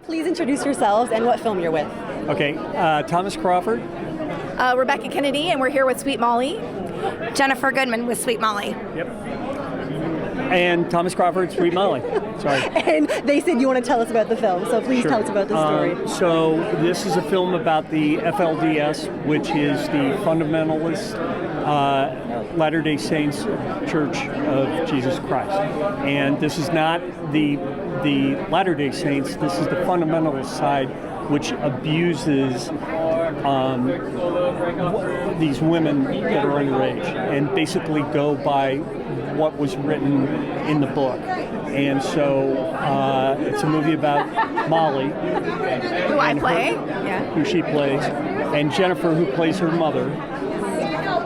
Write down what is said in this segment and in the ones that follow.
Please introduce yourselves and what film you're with. Okay, Thomas Crawford. Rebekah Kennedy, and we're here with Sweet Molly. Jennifer Goodman with Sweet Molly. Yep. And Thomas Crawford, Sweet Molly. Sorry. And they said you want to tell us about the film, so please Sure. tell us about the story. So this is a film about the FLDS, which is the Fundamentalist Latter-day Saints Church of Jesus Christ. And this is not the Latter-day Saints, this is the fundamentalist side, which abuses these women that are underage and basically go by what was written in the book. And so it's a movie about Molly, Who I play. who she plays, and Jennifer, who plays her mother.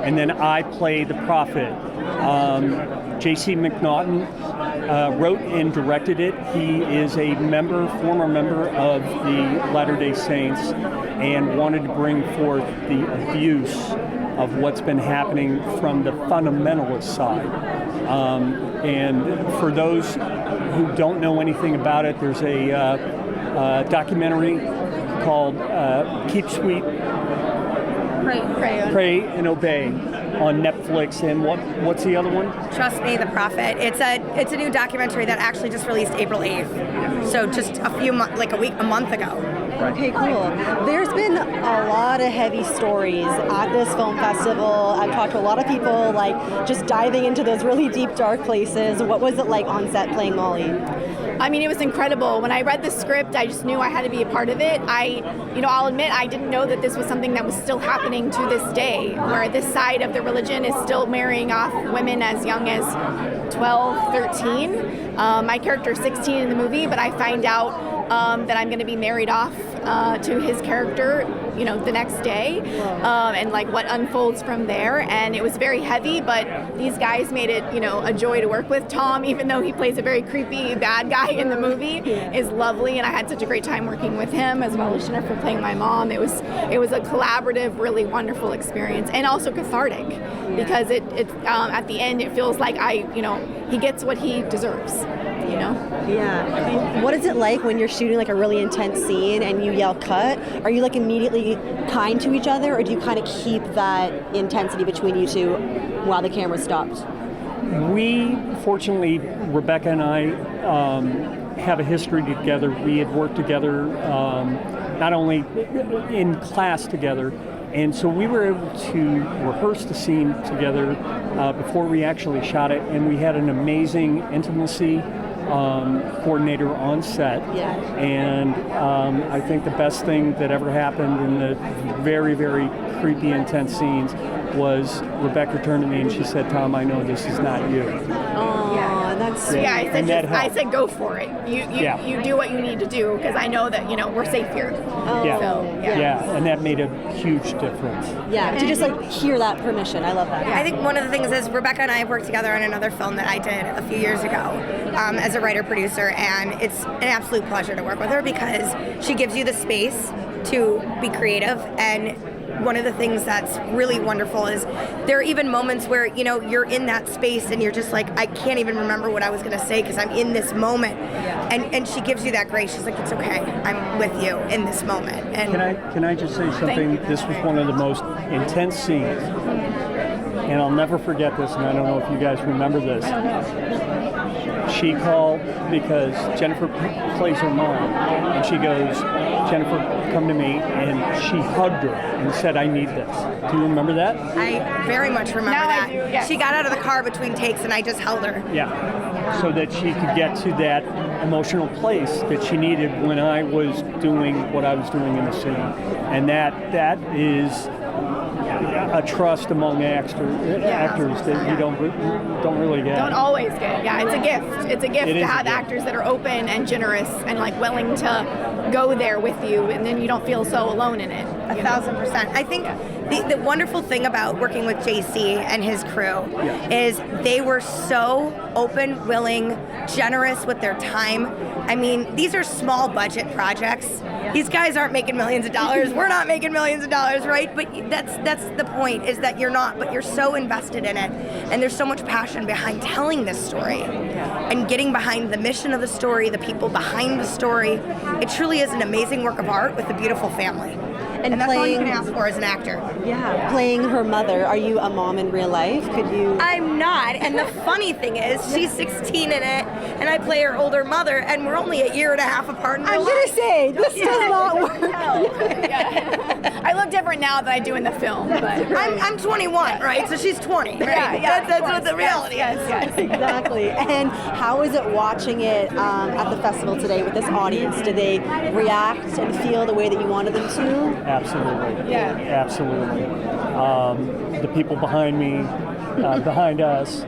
And then I play the prophet. J.C. McNaughton wrote and directed it. He is a former member of the Latter-day Saints, and wanted to bring forth the abuse of what's been happening from the fundamentalist side. And for those who don't know anything about it, there's a documentary called Keep Sweet, Pray and Obey on Netflix. And what's the other one? Trust Me, the Prophet. It's a new documentary that actually just released April 8th. So just a month ago. Okay, cool. There's been a lot of heavy stories at this film festival. I've talked to a lot of people, just diving into those really deep, dark places. What was it like on set playing Molly? I mean, it was incredible. When I read the script, I just knew I had to be a part of it. I'll admit, I didn't know that this was something that was still happening to this day, where this side of the religion is still marrying off women as young as 12, 13. My character is 16 in the movie, but I find out that I'm going to be married off to his character, the next day, and what unfolds from there. And it was very heavy, but these guys made it, a joy to work with. Tom, even though he plays a very creepy bad guy in the movie, is lovely, and I had such a great time working with him, as well as Jennifer playing my mom. It was a collaborative, really wonderful experience, and also cathartic, because it at the end it feels like he gets what he deserves. Yeah. What is it like when you're shooting a really intense scene and you yell cut? Are you immediately kind to each other, or do you kind of keep that intensity between you two while the camera stops? Fortunately, Rebekah and I have a history together. We had worked together not only in class together, and so we were able to rehearse the scene together before we actually shot it, and we had an amazing intimacy coordinator on set. Yeah. And I think the best thing that ever happened in the very, very creepy, intense scenes was Rebekah turned to me and she said, "Tom, I know this is not you." That's sweet. Yeah, I said go for it. You do what you need to do, because I know that we're safe here. And that made a huge difference. Yeah, to just hear that permission. I love that. I think one of the things is Rebekah and I have worked together on another film that I did a few years ago as a writer-producer, and it's an absolute pleasure to work with her because she gives you the space to be creative. And one of the things that's really wonderful is there are even moments where you're in that space and you're just I can't even remember what I was going to say because I'm in this moment. And she gives you that grace. She's like, it's okay, I'm with you in this moment. And can I just say something? This was one of the most intense scenes, and I'll never forget this, and I don't know if you guys remember this. She called because Jennifer plays her mom, and she goes, "Jennifer, come to me," and she hugged her and said, "I need this." Do you remember that? I very much remember that. I do, yes. She got out of the car between takes and I just held her. Yeah, so that she could get to that emotional place that she needed when I was doing what I was doing in the scene. And that is a trust among actors that you don't really get. Don't always get. Yeah, it's a gift. It's a gift to have actors that are open and generous and willing to go there with you, and then you don't feel so alone in it. 1,000%. I think the wonderful thing about working with JC and his crew is they were so open, willing, generous with their time. I mean, these are small budget projects. These guys aren't making millions of dollars. We're not making millions of dollars, right? But that's the point, is that you're not, but you're so invested in it. And there's so much passion behind telling this story and getting behind the mission of the story, the people behind the story. It truly is an amazing work of art with a beautiful family. And that's all you can ask for as an actor. Yeah, playing her mother. Are you a mom in real life? Could you? I'm not. And the funny thing is, she's 16 in it, and I play her older mother, and we're only a year and a half apart in real life. I'm going to say, this does not work. I look different now than I do in the film. But I'm 21, right? So she's 20, right? That's what the reality is. Yes. Exactly. And how is it watching it at the festival today with this audience? Do they react and feel the way that you wanted them to? Absolutely. Yeah. Absolutely. The people behind me, behind us,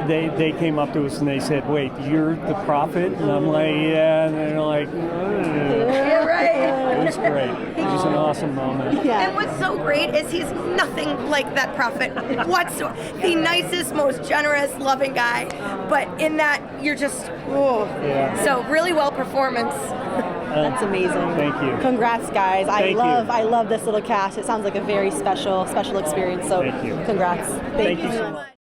they came up to us and they said, "Wait, you're the prophet?" And I'm like, "Yeah." And they're like, Yeah, right. It was great. It was an awesome moment. Yeah. And what's so great is he's nothing like that prophet whatsoever. The nicest, most generous, loving guy. But in that, you're just, Yeah. So really well performance. That's amazing. Thank you. Congrats, guys. Thank you. I love this little cast. It sounds like a very special experience. So Thank you. congrats. Thank you so much.